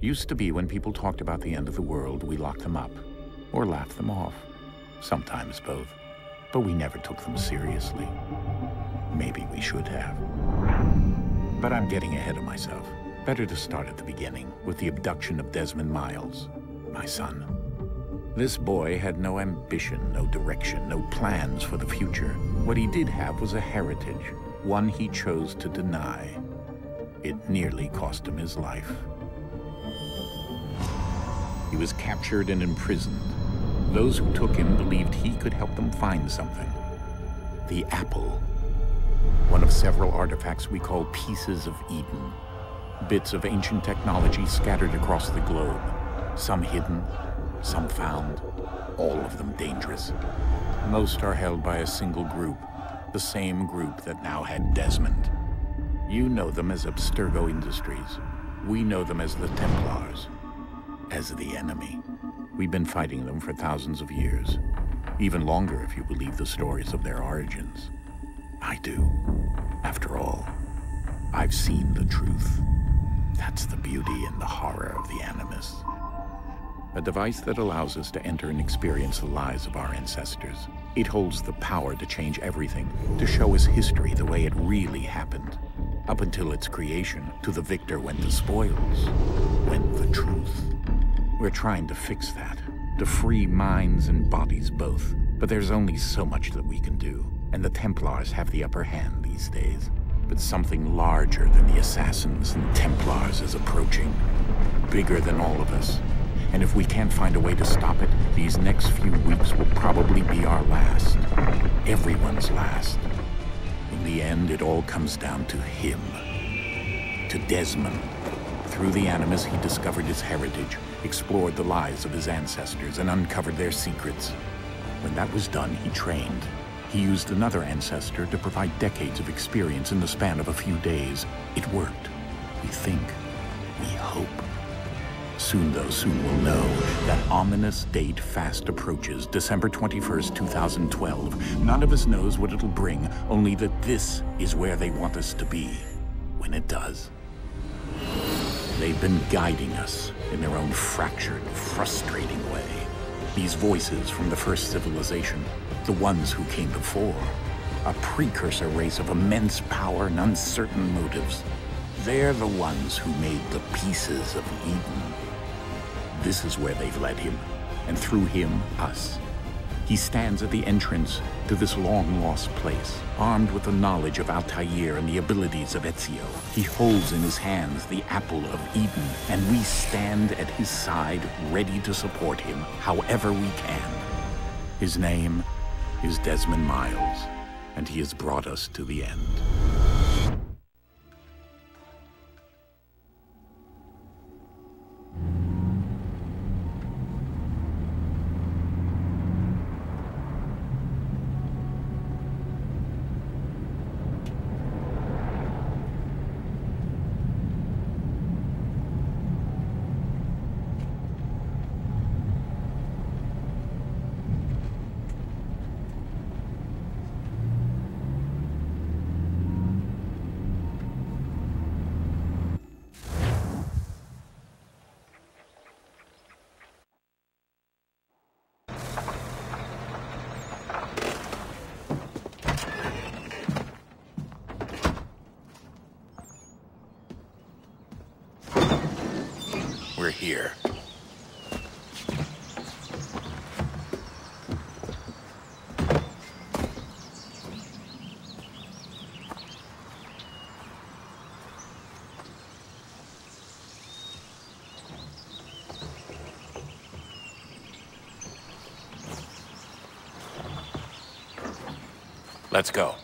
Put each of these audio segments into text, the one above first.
Used to be when people talked about the end of the world, we locked them up, or laughed them off. Sometimes both. But we never took them seriously. Maybe we should have. But I'm getting ahead of myself. Better to start at the beginning, with the abduction of Desmond Miles, my son. This boy had no ambition, no direction, no plans for the future. What he did have was a heritage, one he chose to deny. It nearly cost him his life. He was captured and imprisoned. Those who took him believed he could help them find something. The apple. One of several artifacts we call Pieces of Eden. Bits of ancient technology scattered across the globe. Some hidden, some found, all of them dangerous. Most are held by a single group, the same group that now had Desmond. You know them as Abstergo Industries. We know them as the Templars. As the enemy. We've been fighting them for thousands of years. Even longer if you believe the stories of their origins. I do. After all, I've seen the truth. That's the beauty and the horror of the Animus. A device that allows us to enter and experience the lives of our ancestors. It holds the power to change everything, to show us history the way it really happened. Up until its creation, to the victor went the spoils, went the truth. We're trying to fix that, to free minds and bodies both. But there's only so much that we can do, and the Templars have the upper hand these days. But something larger than the Assassins and Templars is approaching, bigger than all of us. And if we can't find a way to stop it, these next few weeks will probably be our last. Everyone's last. In the end, it all comes down to him. To Desmond. Through the Animus, he discovered his heritage, explored the lives of his ancestors, and uncovered their secrets. When that was done, he trained. He used another ancestor to provide decades of experience in the span of a few days. It worked. We think. We hope. Soon, though, soon we'll know. That ominous date fast approaches, December 21st, 2012. None of us knows what it'll bring, only that this is where they want us to be. When it does. They've been guiding us in their own fractured, frustrating way. These voices from the first civilization, the ones who came before, a precursor race of immense power and uncertain motives. They're the ones who made the Pieces of Eden. This is where they've led him, and through him, us. He stands at the entrance to this long-lost place, armed with the knowledge of Altair and the abilities of Ezio. He holds in his hands the Apple of Eden, and we stand at his side, ready to support him however we can. His name is Desmond Miles, and he has brought us to the end. We're here. Let's go.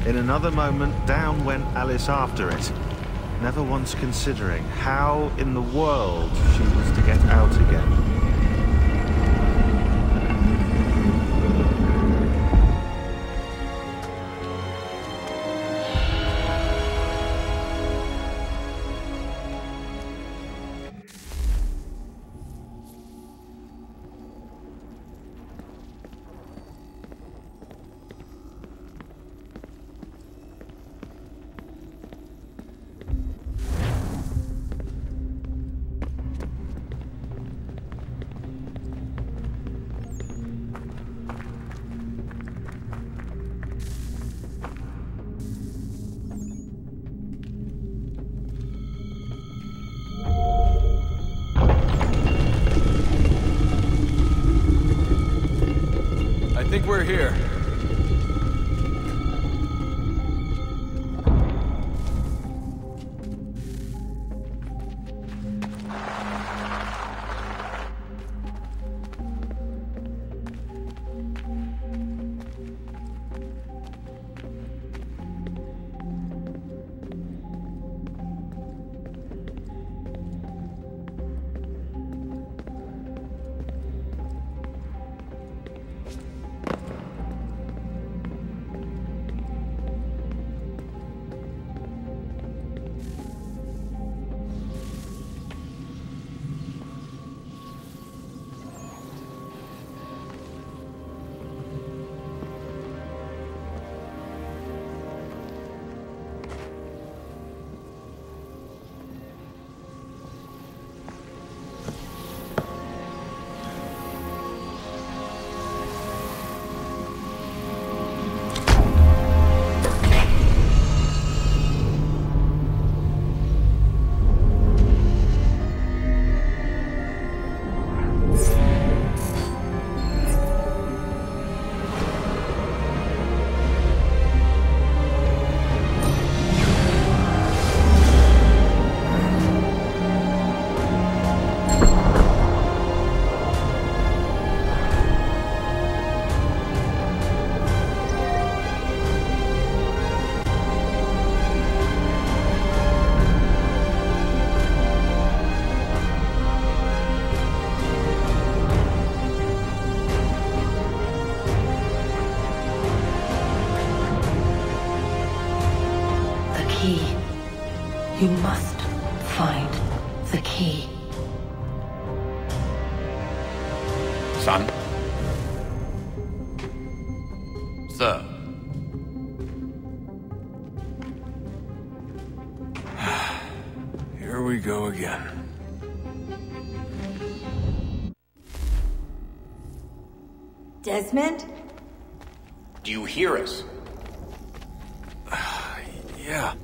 In another moment, down went Alice after it, never once considering how in the world she was to get out again. I think we're here. You must find the key. Son? Sir. Here we go again. Desmond? Do you hear us? Yeah.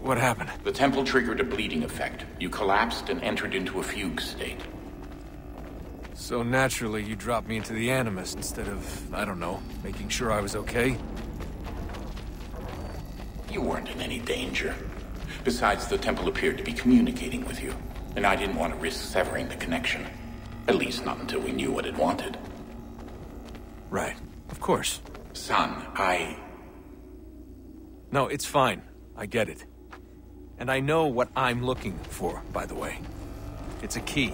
What happened? The temple triggered a bleeding effect. You collapsed and entered into a fugue state. So naturally, you dropped me into the Animus instead of, I don't know, making sure I was okay? You weren't in any danger. Besides, the temple appeared to be communicating with you, and I didn't want to risk severing the connection. At least not until we knew what it wanted. Right. Of course. Son, No, it's fine. I get it. And I know what I'm looking for, by the way. It's a key.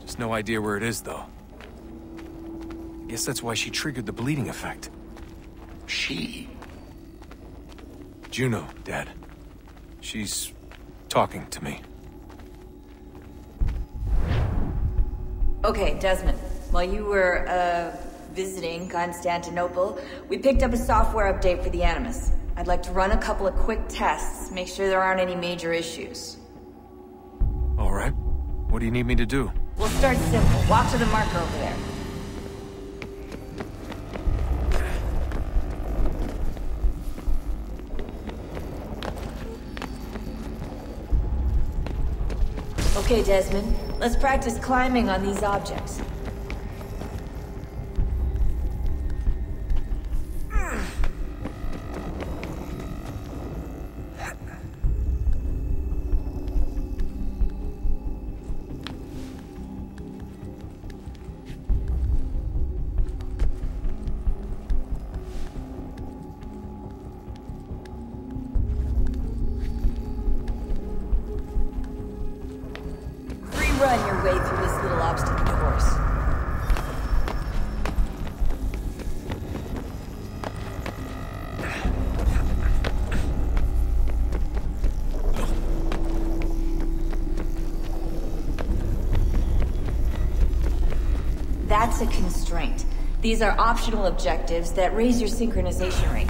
Just no idea where it is, though. I guess that's why she triggered the bleeding effect. She? Juno, Dad. She's talking to me. Okay, Desmond. While you were, visiting Constantinople, we picked up a software update for the Animus. I'd like to run a couple of quick tests, make sure there aren't any major issues. All right. What do you need me to do? We'll start simple. Walk to the marker over there. Okay, Desmond. Let's practice climbing on these objects. run your way through this little obstacle course. That's a constraint. These are optional objectives that raise your synchronization rate.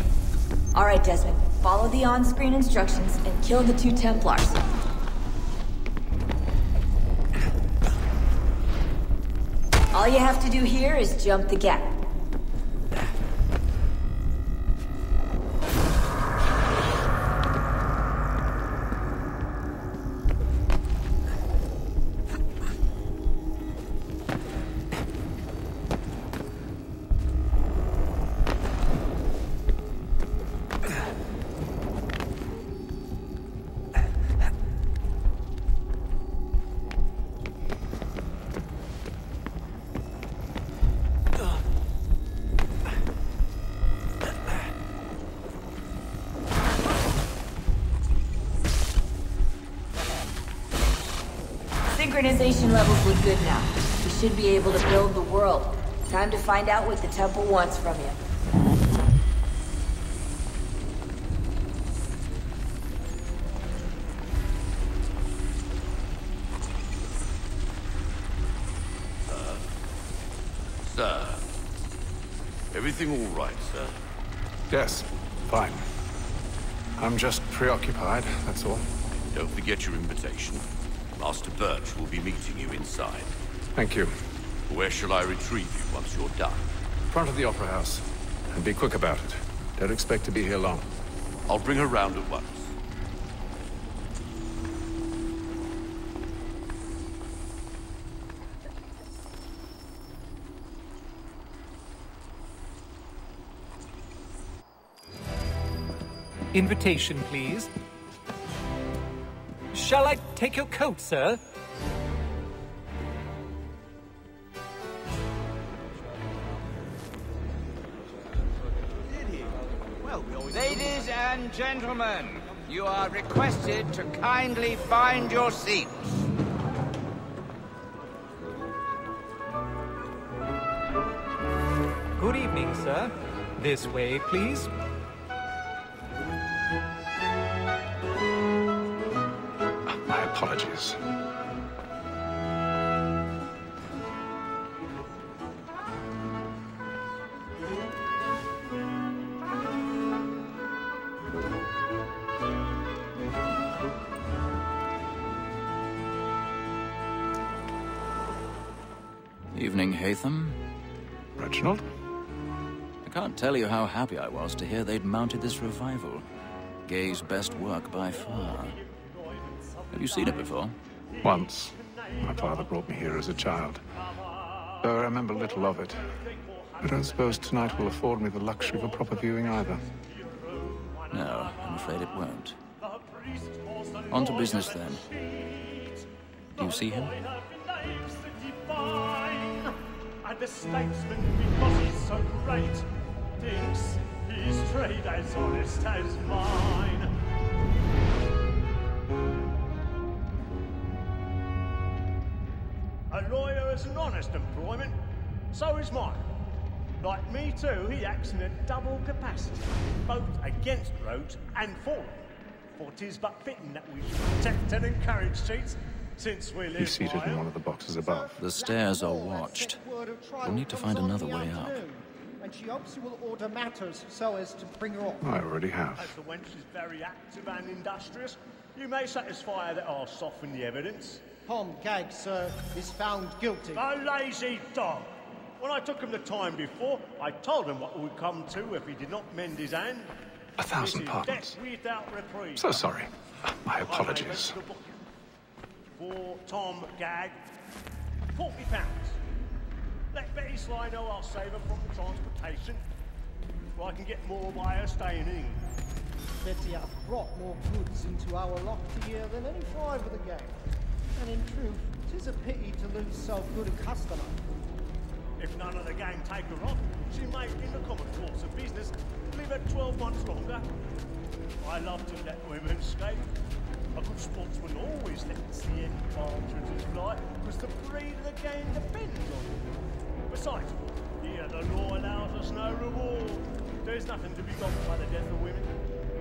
Alright, Desmond. Follow the on-screen instructions and kill the 2 Templars. All you have to do here is jump the gap. Synchronization levels look good now. We should be able to build the world. Time to find out what the temple wants from you. Sir. Everything all right, sir? Yes, fine. I'm just preoccupied, that's all. Don't forget your invitation. Master Birch will be meeting you inside. Thank you. Where shall I retrieve you once you're done? Front of the Opera House. And be quick about it. Don't expect to be here long. I'll bring her round at once. Invitation, please. Shall I take your coat, sir? Ladies and gentlemen, you are requested to kindly find your seats. Good evening, sir. This way, please. My apologies. Evening, Haytham. Reginald? I can't tell you how happy I was to hear they'd mounted this revival. Gay's best work by far. Have you seen it before? Once. My father brought me here as a child. Though I remember little of it. I don't suppose tonight will afford me the luxury of a proper viewing either. No, I'm afraid it won't. On to business, then. Do you see him? And the statesman, because he's so great, thinks his trade as honest as mine. A lawyer is an honest employment, so is mine. Like me too, he acts in a double capacity, both against Rhodes and for them. For 'tis but fitting that we should protect and encourage cheats, since we live. He's seated in one of the boxes above. The stairs are watched. We'll need to find another way up. And she hopes you will order matters so as to bring her off. I already have. As the wench is very active and industrious, you may satisfy her that I'll soften the evidence. Tom Gag, sir, is found guilty. A lazy dog! When I took him the time before, I told him what would come to if he did not mend his hand. 1,000 pardons. Without reprieve. So sorry. My apologies. For Tom Gag, £40. Let Betty Sly know I'll save her from the transportation, so I can get more by her staying in. Betty hath brought more goods into our lofty year than any five of the gang. And in truth, 'tis a pity to lose so good a customer. If none of the gang take her off, she may, in the common course of business, leave her 12 months longer. I love to let women escape. A good sportsman always lets the end partridges fly, because the breed of the game depends on it. Besides, here the law allows us no reward. There's nothing to be got by the death of women,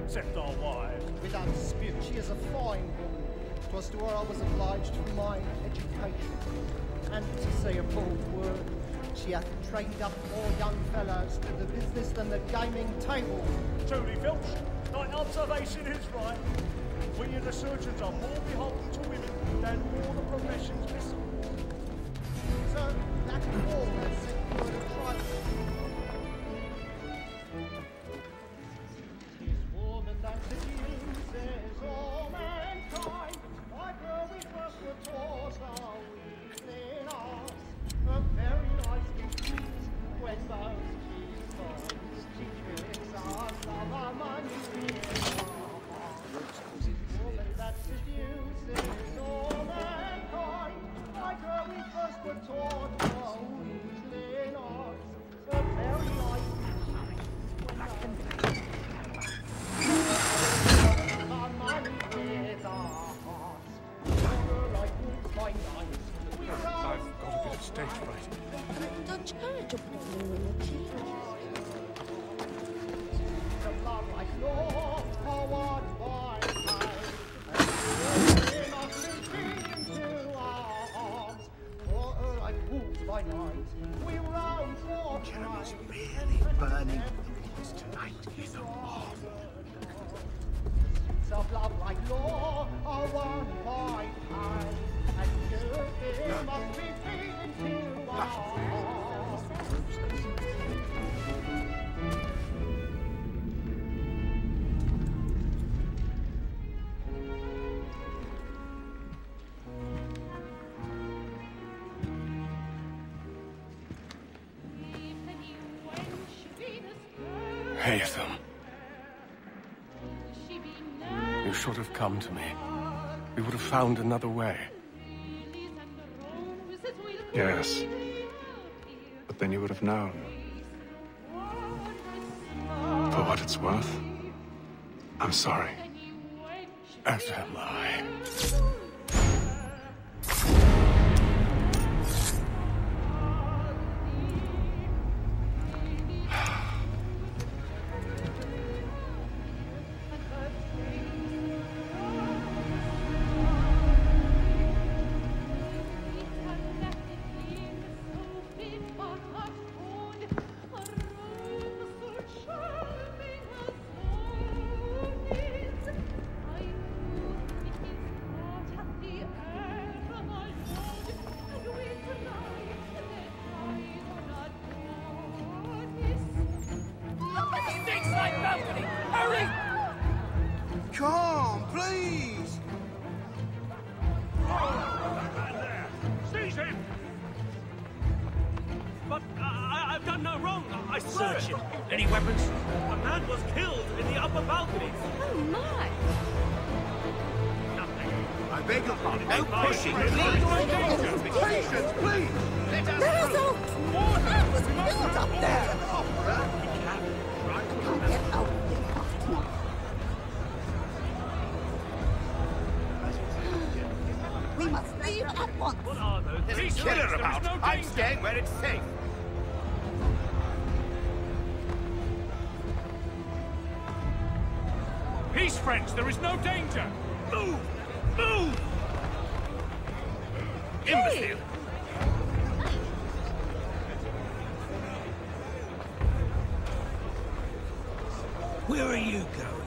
except our wives. Without dispute, she is a fine woman. 'Twas to her I was obliged for my education. And to say a bold word, she hath trained up more young fellows to the business than the gaming table. Truly, Filch, thy observation is right. We the surgeons are more beholden to women than all the professions besides. So, that all has set word of trial. Tis woman that seduces all mankind. Like her we first were taught our weakling arts. A very nice conceit when both she finds. She tricks us, love our money, fears our hearts. Woman that seduces all mankind. Like her we first were taught our weakling arts. A very nice conceit when both our money, fears our hearts. Her like wolves by night. I've got a bit of stage fright. The charitable community. The love like law, are one by time. And we must retreat into our arms. For her like wolves by night, we roam for Jeremy's really burning the woods tonight in the mob. Of love like law, are one by time. And you must retreat into our arms. Haytham. You should have come to me. We would have found another way. Yes. But then you would have known. For what it's worth, I'm sorry. As am I. Come, please! Seize him! But I've done no wrong. I swear Search it. him. Any weapons? A man was killed in the upper balconies. Oh my! I beg your pardon. No pushing, Patience, please! Let us There's a man was killed up there! Get out of the hospital. We must leave at once. What are those? There's a killer about. No I'm staying where it's safe. Peace, friends. There is no danger. Move! Move! Imbecile! Where are you going?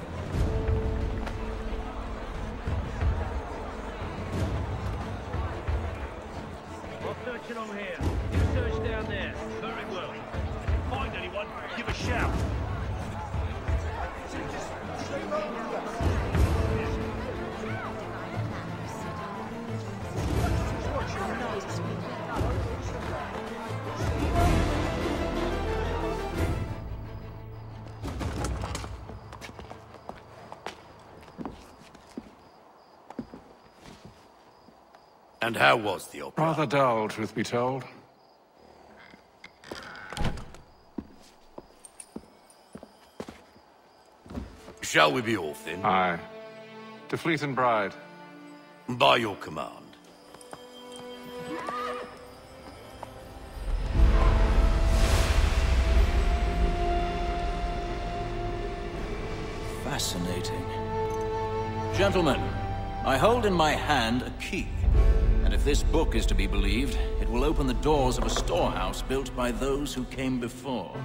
I'll search along here. You search down there. Very well. Find anyone, give a shout. And how was the opera? Rather dull, truth be told. Shall we be off then? Aye. To Fleet and Bride. By your command. Fascinating. Gentlemen, I hold in my hand a key. And if this book is to be believed, it will open the doors of a storehouse built by those who came before.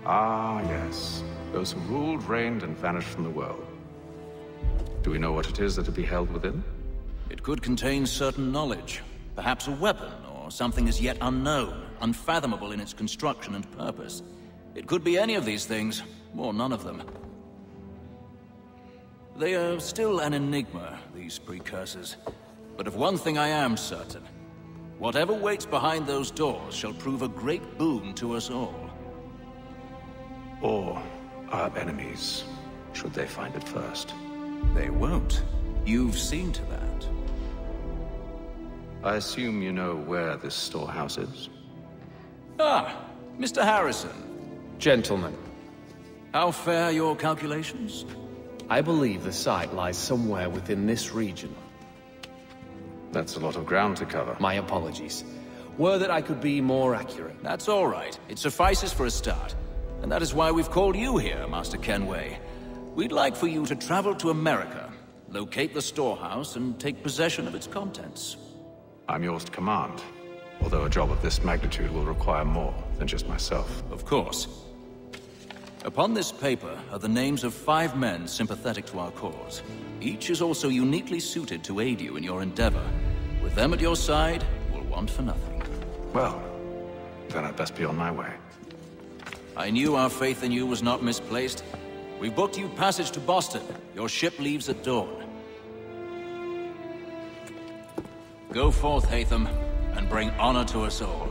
Ah, yes. Those who ruled, reigned, and vanished from the world. Do we know what it is that to be held within? It could contain certain knowledge. Perhaps a weapon, or something as yet unknown, unfathomable in its construction and purpose. It could be any of these things, or none of them. They are still an enigma, these precursors. But of one thing I am certain. Whatever waits behind those doors shall prove a great boon to us all. Or our enemies, should they find it first. They won't. You've seen to that. I assume you know where this storehouse is? Ah, Mr. Harrison. Gentlemen. How fare your calculations? I believe the site lies somewhere within this region. That's a lot of ground to cover. My apologies. Were that I could be more accurate. That's all right. It suffices for a start. And that is why we've called you here, Master Kenway. We'd like for you to travel to America, locate the storehouse, and take possession of its contents. I'm yours to command. Although a job of this magnitude will require more than just myself. Of course. Upon this paper are the names of 5 men sympathetic to our cause. Each is also uniquely suited to aid you in your endeavor. With them at your side, you will want for nothing. Well, then I'd best be on my way. I knew our faith in you was not misplaced. We booked you passage to Boston. Your ship leaves at dawn. Go forth, Hatham, and bring honor to us all.